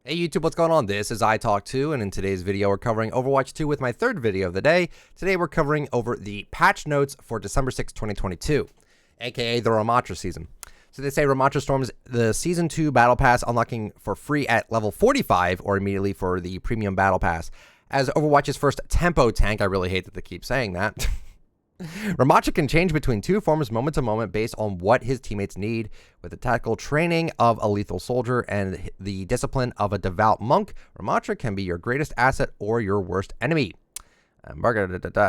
Hey YouTube, what's going on? This is iTalk2, and in today's video we're covering Overwatch 2 with my third video of the day. Today we're covering over the patch notes for December 6, 2022, aka the Ramatra season. So they say Ramatra Storm's the Season 2 Battle Pass unlocking for free at level 45 or immediately for the Premium Battle Pass. As Overwatch's first tempo tank, I really hate that they keep saying that. Ramatra can change between two forms moment to moment based on what his teammates need. With the tactical training of a lethal soldier and the discipline of a devout monk, Ramatra can be your greatest asset or your worst enemy.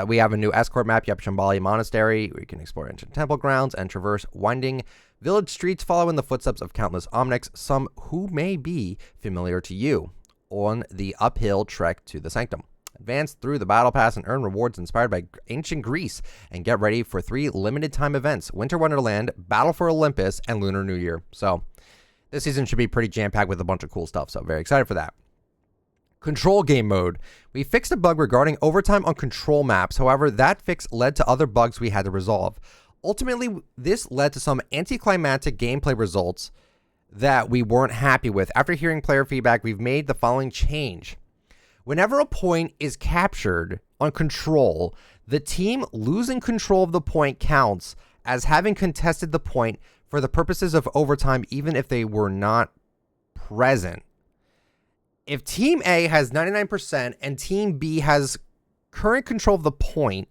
We have a new escort map, Yep Shambali Monastery. We can explore ancient temple grounds and traverse winding village streets following the footsteps of countless Omnics, some who may be familiar to you, on the uphill trek to the Sanctum. Advance through the Battle Pass and earn rewards inspired by ancient Greece, and get ready for 3 limited time events: Winter Wonderland, Battle for Olympus, and Lunar New Year. So this season should be pretty jam-packed with a bunch of cool stuff, so very excited for that. Control game mode. We fixed a bug regarding overtime on control maps. However, that fix led to other bugs we had to resolve. Ultimately, this led to some anticlimactic gameplay results that we weren't happy with. After hearing player feedback, we've made the following change. Whenever a point is captured on control, the team losing control of the point counts as having contested the point for the purposes of overtime, even if they were not present. If Team A has 99% and Team B has current control of the point,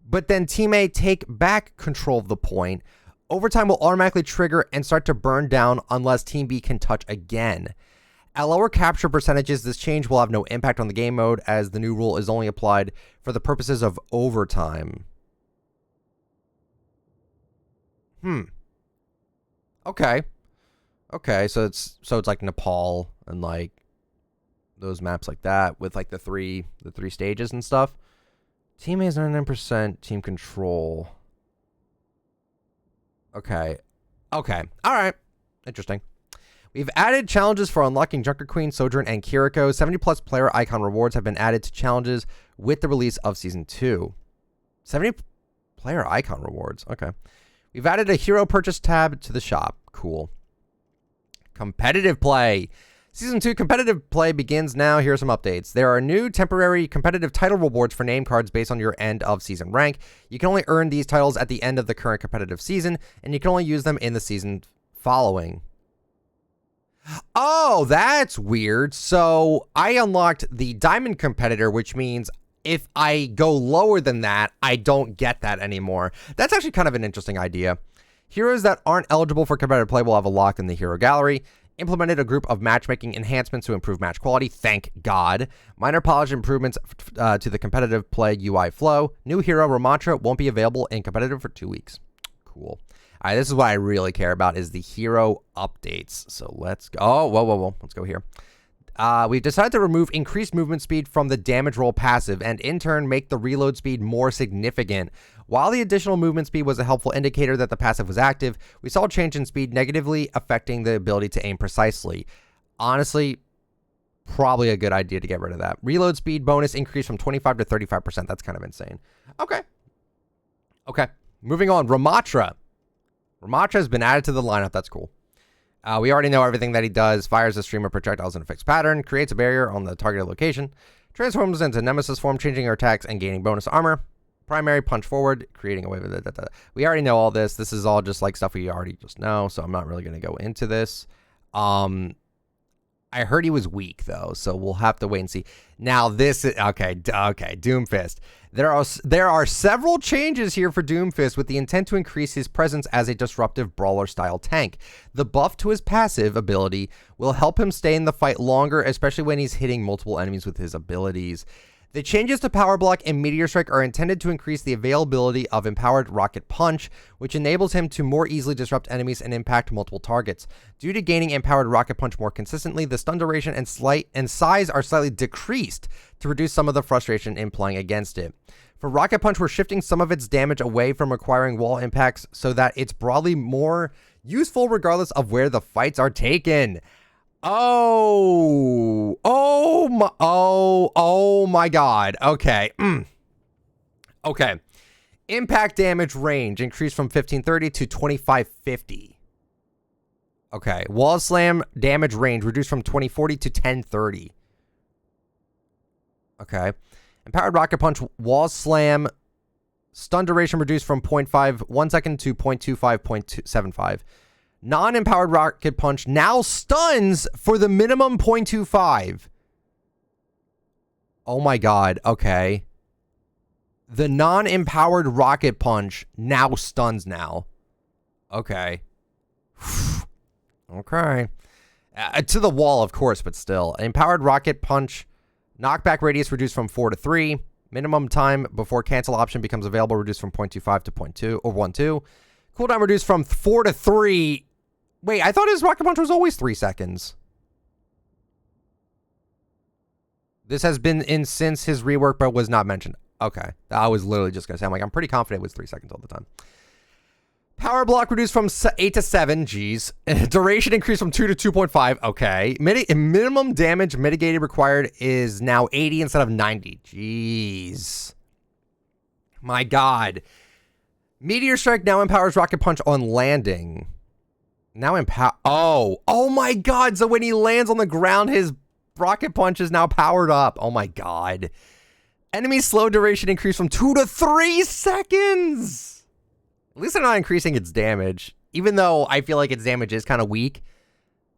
but then Team A take back control of the point, overtime will automatically trigger and start to burn down unless Team B can touch again. At lower capture percentages, this change will have no impact on the game mode, as the new rule is only applied for the purposes of overtime. Okay, so it's like Nepal and like those maps like that with like the three stages and stuff. Team A is 99% team control. Okay, all right, interesting. We've added challenges for unlocking Junker Queen, Sojourn, and Kiriko. 70+ player icon rewards have been added to challenges with the release of Season 2. 70 player icon rewards. Okay. We've added a hero purchase tab to the shop. Cool. Competitive play. Season 2 competitive play begins now. Here are some updates. There are new temporary competitive title rewards for name cards based on your end of season rank. You can only earn these titles at the end of the current competitive season, and you can only use them in the season following. Oh, that's weird. So I unlocked the diamond competitor, which means if I go lower than that, I don't get that anymore. That's actually kind of an interesting idea. Heroes that aren't eligible for competitive play will have a lock in the hero gallery. Implemented a group of matchmaking enhancements to improve match quality. Thank God. Minor polish improvements to the competitive play UI flow. New hero Ramatra won't be available in competitive for 2 weeks. Cool. All right, this is what I really care about, is the hero updates. So let's go. Oh, whoa. Let's go here. We've decided to remove increased movement speed from the damage roll passive and in turn make the reload speed more significant. While the additional movement speed was a helpful indicator that the passive was active, we saw a change in speed negatively affecting the ability to aim precisely. Honestly, probably a good idea to get rid of that. Reload speed bonus increased from 25 to 35%. That's kind of insane. Okay. Moving on. Ramatra has been added to the lineup. That's cool. We already know everything that he does. Fires a stream of projectiles in a fixed pattern. Creates a barrier on the targeted location. Transforms into Nemesis form, changing her attacks and gaining bonus armor. Primary punch forward, creating a wave of it. We already know all this. This is all just like stuff we already just know, so I'm not really going to go into this. I heard he was weak, though, so we'll have to wait and see. Now, this is... Okay, Doomfist. There are several changes here for Doomfist with the intent to increase his presence as a disruptive brawler-style tank. The buff to his passive ability will help him stay in the fight longer, especially when he's hitting multiple enemies with his abilities. The changes to Power Block and Meteor Strike are intended to increase the availability of Empowered Rocket Punch, which enables him to more easily disrupt enemies and impact multiple targets. Due to gaining Empowered Rocket Punch more consistently, the stun duration and size are slightly decreased to reduce some of the frustration in playing against it. For Rocket Punch, we're shifting some of its damage away from requiring wall impacts so that it's broadly more useful regardless of where the fights are taken. Oh my God. Okay. Okay. Impact damage range increased from 1530 to 2550. Okay. Wall slam damage range reduced from 2040 to 1030. Okay. Empowered rocket punch wall slam stun duration reduced from 0.51 second to 0.25, 0.75. Non-empowered rocket punch now stuns for the minimum 0.25. Oh my god. Okay. The non-empowered rocket punch now stuns now. Okay. Okay. To the wall, of course, but still. Empowered rocket punch knockback radius reduced from 4 to 3. Minimum time before cancel option becomes available reduced from 0.25 to 0.2 or 1.2. Cooldown reduced from 4 to 3. Wait, I thought his rocket punch was always 3 seconds. This has been in since his rework, but was not mentioned. Okay. I was literally just going to say, I'm pretty confident it was 3 seconds all the time. Power block reduced from 8 to 7. Jeez. Duration increased from 2 to 2.5. Okay. Minimum damage mitigated required is now 80 instead of 90. Jeez. My god. Meteor Strike now empowers rocket punch on landing. Now Oh my god. So when he lands on the ground, his rocket punch is now powered up. Oh my god. Enemy slow duration increased from 2 to 3 seconds. At least they're not increasing its damage, even though I feel like its damage is kind of weak.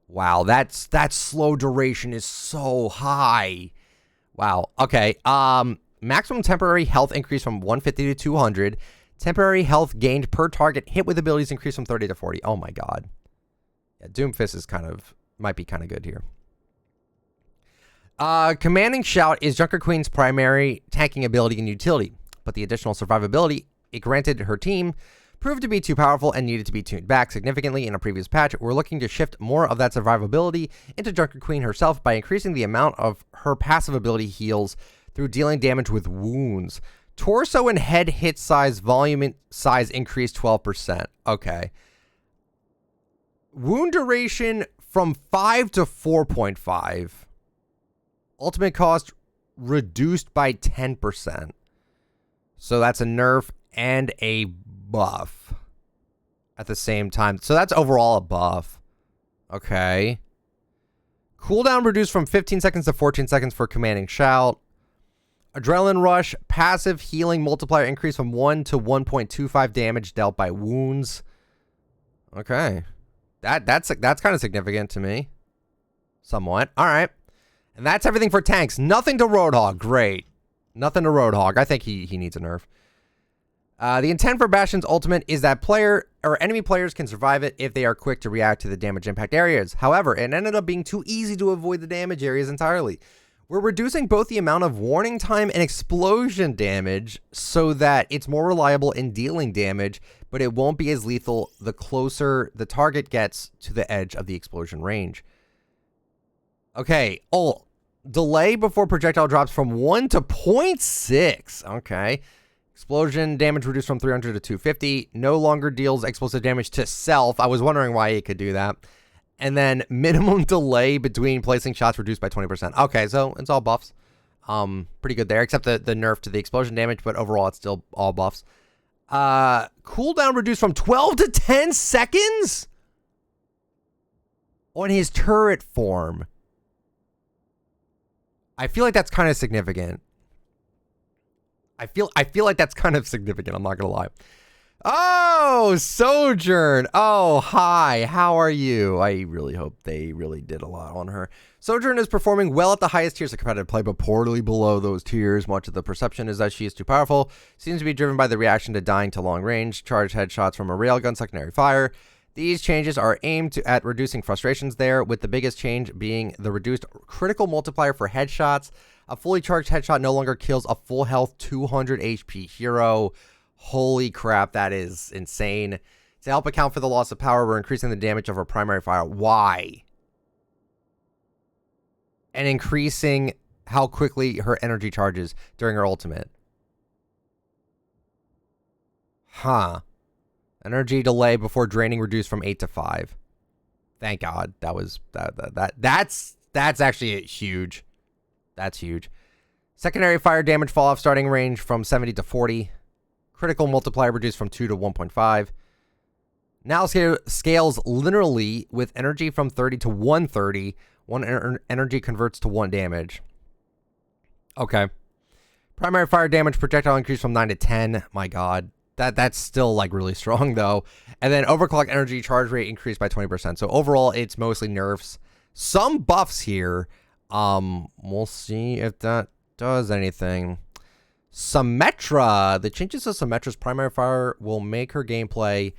Wow, that slow duration is so high. Wow. Okay. Maximum temporary health increase from 150 to 200. Temporary health gained per target hit with abilities increased from 30 to 40. Oh my god. Yeah, Doomfist is might be kind of good here. Commanding Shout is Junker Queen's primary tanking ability and utility, but the additional survivability it granted her team proved to be too powerful and needed to be tuned back significantly in a previous patch. We're looking to shift more of that survivability into Junker Queen herself by increasing the amount of her passive ability heals through dealing damage with wounds. Torso and head hit size, volume size increased 12%. Okay. Wound duration from 5 to 4.5. Ultimate cost reduced by 10%. So that's a nerf and a buff at the same time. So that's overall a buff. Okay. Cooldown reduced from 15 seconds to 14 seconds for Commanding Shout. Adrenaline Rush, passive healing multiplier increase from 1 to 1.25 damage dealt by wounds. Okay. That's kind of significant to me. Somewhat. All right. And that's everything for tanks. Nothing to Roadhog. Great. Nothing to Roadhog. I think he needs a nerf. The intent for Bastion's ultimate is that player or enemy players can survive it if they are quick to react to the damage impact areas. However, it ended up being too easy to avoid the damage areas entirely. We're reducing both the amount of warning time and explosion damage so that it's more reliable in dealing damage, but it won't be as lethal the closer the target gets to the edge of the explosion range. Okay. Oh, delay before projectile drops from 1 to 0.6. Okay. Explosion damage reduced from 300 to 250. No longer deals explosive damage to self. I was wondering why it could do that. And then minimum delay between placing shots reduced by 20%. Okay, so it's all buffs. Pretty good there, except the nerf to the explosion damage, but overall it's still all buffs. Cooldown reduced from 12 to 10 seconds on his turret form. I feel like that's kind of significant. I feel like that's kind of significant. I'm not going to lie. Oh, Sojourn. Oh, hi. How are you? I really hope they really did a lot on her. Sojourn is performing well at the highest tiers of competitive play, but poorly below those tiers. Much of the perception is that she is too powerful. Seems to be driven by the reaction to dying to long range, charged headshots from a railgun, secondary fire. These changes are aimed at reducing frustrations there, with the biggest change being the reduced critical multiplier for headshots. A fully charged headshot no longer kills a full health 200 HP hero. Holy crap, that is insane. To help account for the loss of power, we're increasing the damage of her primary fire. Why? And increasing how quickly her energy charges during her ultimate. Huh. Energy delay before draining reduced from 8 to 5. Thank God. That's actually huge. That's huge. Secondary fire damage fall off starting range from 70 to 40. Critical multiplier reduced from 2 to 1.5. Now scales linearly with energy from 30 to 130. One energy converts to 1 damage. Okay. Primary fire damage projectile increase from 9 to 10. My god. That's still like really strong though. And then overclock energy charge rate increased by 20%. So overall it's mostly nerfs. Some buffs here. We'll see if that does anything. Symmetra. The changes to Symmetra's primary fire will make her gameplay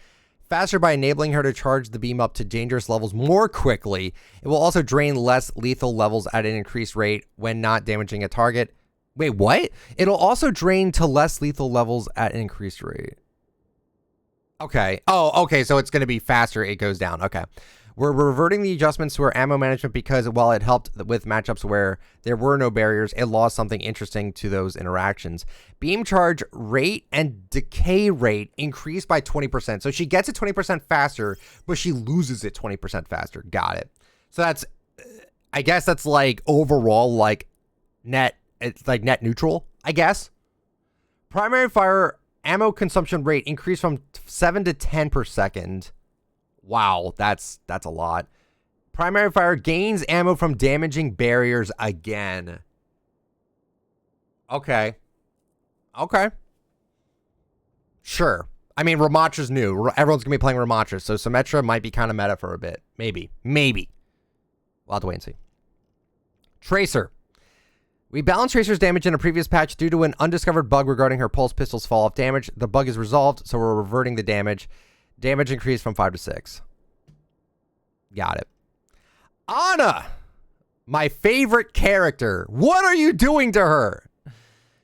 faster by enabling her to charge the beam up to dangerous levels more quickly. It will also drain less lethal levels at an increased rate when not damaging a target. Wait, what? It'll also drain to less lethal levels at an increased rate. Okay. Oh, okay. So it's going to be faster. It goes down. Okay. We're reverting the adjustments to our ammo management because while it helped with matchups where there were no barriers, it lost something interesting to those interactions. Beam charge rate and decay rate increased by 20%. So she gets it 20% faster, but she loses it 20% faster. Got it. So that's, I guess that's like overall like net, it's like net neutral, I guess. Primary fire ammo consumption rate increased from 7 to 10 per second. Wow, that's a lot. Primary fire gains ammo from damaging barriers again. Okay. Okay. Sure. I mean, Ramatra's new. Everyone's going to be playing Ramatra, so Symmetra might be kind of meta for a bit. Maybe. Maybe. We'll have to wait and see. Tracer. We balanced Tracer's damage in a previous patch due to an undiscovered bug regarding her pulse pistol's fall-off damage. The bug is resolved, so we're reverting the damage. Damage increased from 5 to 6. Got it. Ana, my favorite character. What are you doing to her?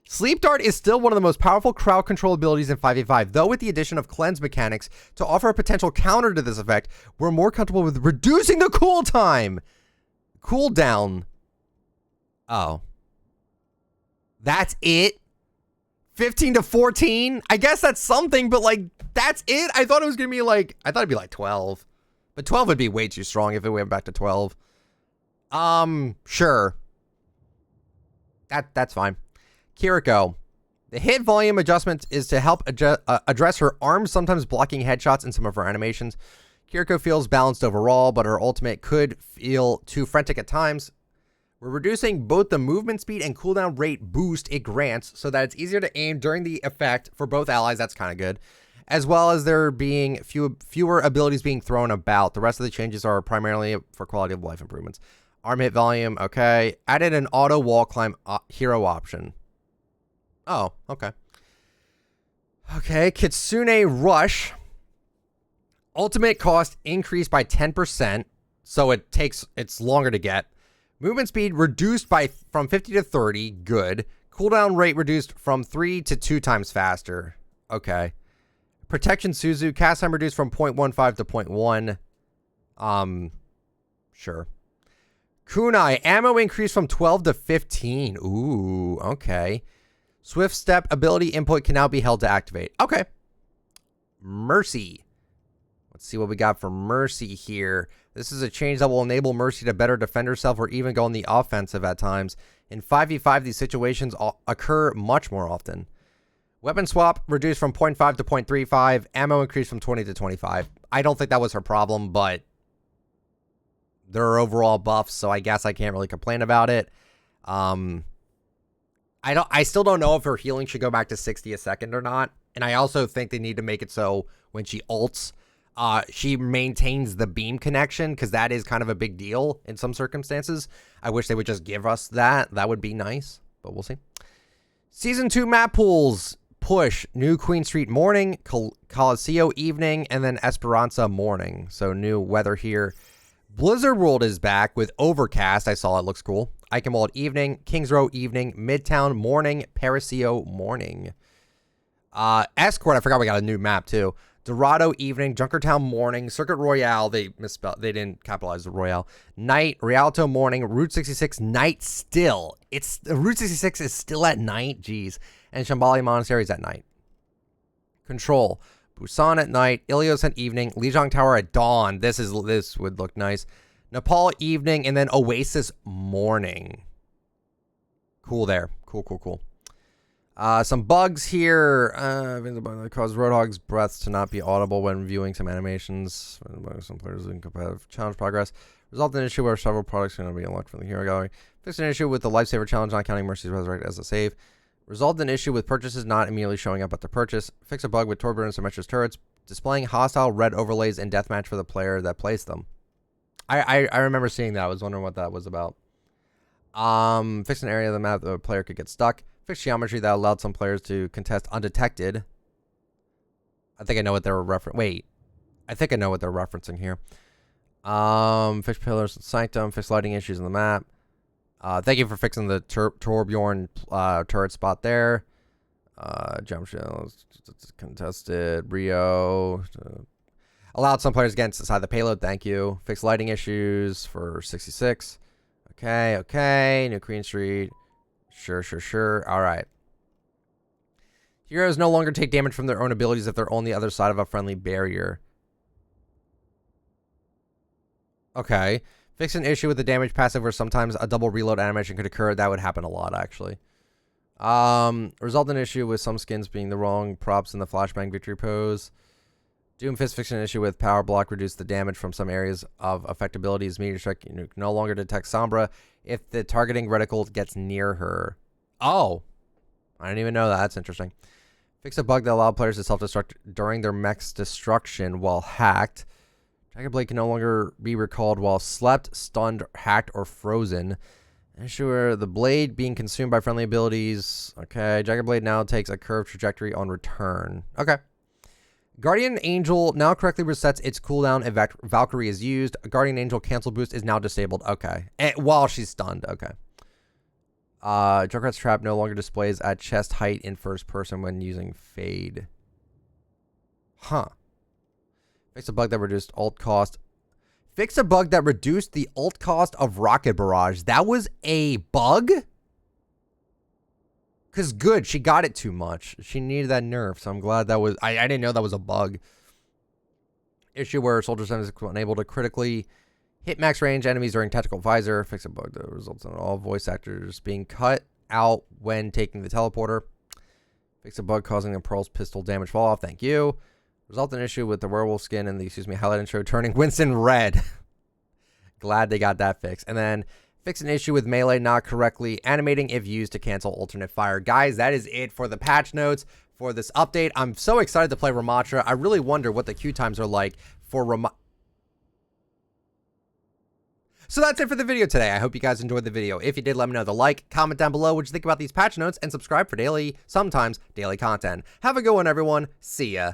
Sleep Dart is still one of the most powerful crowd control abilities in 5v5, though with the addition of cleanse mechanics to offer a potential counter to this effect, we're more comfortable with reducing the cooldown. Oh. That's it? 15 to 14? I guess that's something, but like, that's it? I thought it was going to be like, I thought it'd be like 12. But 12 would be way too strong if it went back to 12. Sure. That's fine. Kiriko. The hit volume adjustment is to help address her arms sometimes blocking headshots in some of her animations. Kiriko feels balanced overall, but her ultimate could feel too frantic at times. We're reducing both the movement speed and cooldown rate boost it grants so that it's easier to aim during the effect for both allies. That's kind of good. As well as there being fewer abilities being thrown about. The rest of the changes are primarily for quality of life improvements. Arm hit volume, okay. Added an auto wall climb hero option. Oh, okay. Okay, Kitsune Rush. Ultimate cost increased by 10%, so it's longer to get. Movement speed reduced from 50 to 30, good. Cooldown rate reduced from 3 to 2 times faster. Okay. Protection Suzu, cast time reduced from 0.15 to 0.1. Sure. Kunai, ammo increased from 12 to 15. Ooh, okay. Swift step ability input can now be held to activate. Okay. Mercy. Let's see what we got for Mercy here. This is a change that will enable Mercy to better defend herself or even go on the offensive at times. In 5v5, these situations occur much more often. Weapon swap reduced from 0.5 to 0.35. Ammo increased from 20 to 25. I don't think that was her problem, but there are overall buffs, so I guess I can't really complain about it. I still don't know if her healing should go back to 60 a second or not. And I also think they need to make it so when she ults, she maintains the beam connection, because that is kind of a big deal in some circumstances. I wish they would just give us that. That would be nice, but we'll see. Season 2 map pools. Push. New Queen Street morning, Coliseo evening, and then Esperanza morning. So new weather here. Blizzard World is back with Overcast. I saw it. Looks cool. Eichenwald evening, Kings Row evening, Midtown morning, Paraseo morning. Escort, I forgot we got a new map too. Dorado evening, Junkertown morning, Circuit Royale, they misspelled, they didn't capitalize the Royale. Night, Rialto morning, Route 66 night still. It's Route 66 is still at night, jeez. And Shambhala Monastery is at night. Control, Busan at night, Ilios at evening, Lijiang Tower at dawn. This would look nice. Nepal evening, and then Oasis morning. Cool there. Cool. Some bugs here. Cause Roadhog's breaths to not be audible when viewing some animations. Some players in competitive challenge progress. Result in an issue where several products are going to be unlocked from the hero gallery. Fix an issue with the lifesaver challenge not counting Mercy's Resurrect as a save. Resolved an issue with purchases not immediately showing up at the purchase. Fix a bug with Torbjorn and Symmetra's turrets displaying hostile red overlays in deathmatch for the player that placed them. I remember seeing that. I was wondering what that was about. Fix an area of the map that a player could get stuck. Fix geometry that allowed some players to contest undetected. I think I know what they were referencing. Wait. I think I know what they're referencing here. Fix pillars and sanctum. Fix lighting issues in the map. Thank you for fixing the Torbjorn turret spot there. Jump shells contested. Rio allowed some players to get inside the payload. Thank you. Fix lighting issues for 66. Okay. New Queen Street. Sure. All right. Heroes no longer take damage from their own abilities if they're on the other side of a friendly barrier. Okay. Fix an issue with the damage passive where sometimes a double reload animation could occur. That would happen a lot, actually. Result in an issue with some skins being the wrong props in the flashbang victory pose. Doomfist fix an issue with power block. Reduce the damage from some areas of effect abilities. Meteor Strike no longer detect Sombra if the targeting reticle gets near her. Oh. I didn't even know that. That's interesting. Fix a bug that allowed players to self-destruct during their mech's destruction while hacked. Jagged Blade can no longer be recalled while slept, stunned, hacked, or frozen. Ensure the blade being consumed by friendly abilities. Okay, Jagged Blade now takes a curved trajectory on return. Okay. Guardian Angel now correctly resets its cooldown if Valkyrie is used. Guardian Angel cancel boost is now disabled. Okay. While she's stunned. Okay. Junkrat's Trap no longer displays at chest height in first person when using Fade. Huh. Fix a bug that reduced ult cost. Fix a bug that reduced the ult cost of Rocket Barrage. That was a bug? Because good, she got it too much. She needed that nerf, so I'm glad that was... I didn't know that was a bug. Issue where Soldier 7 is unable to critically hit max range enemies during tactical visor. Fix a bug that results in all voice actors being cut out when taking the teleporter. Fix a bug causing the Pearl's pistol damage fall off. Thank you. Result in issue with the werewolf skin and the, highlight intro turning Winston red. Glad they got that fixed. And then fix an issue with melee not correctly animating if used to cancel alternate fire. Guys, that is it for the patch notes for this update. I'm so excited to play Ramattra. I really wonder what the queue times are like for Ramattra. So that's it for the video today. I hope you guys enjoyed the video. If you did, let me know the like, comment down below what you think about these patch notes, and subscribe for daily, sometimes daily content. Have a good one, everyone. See ya.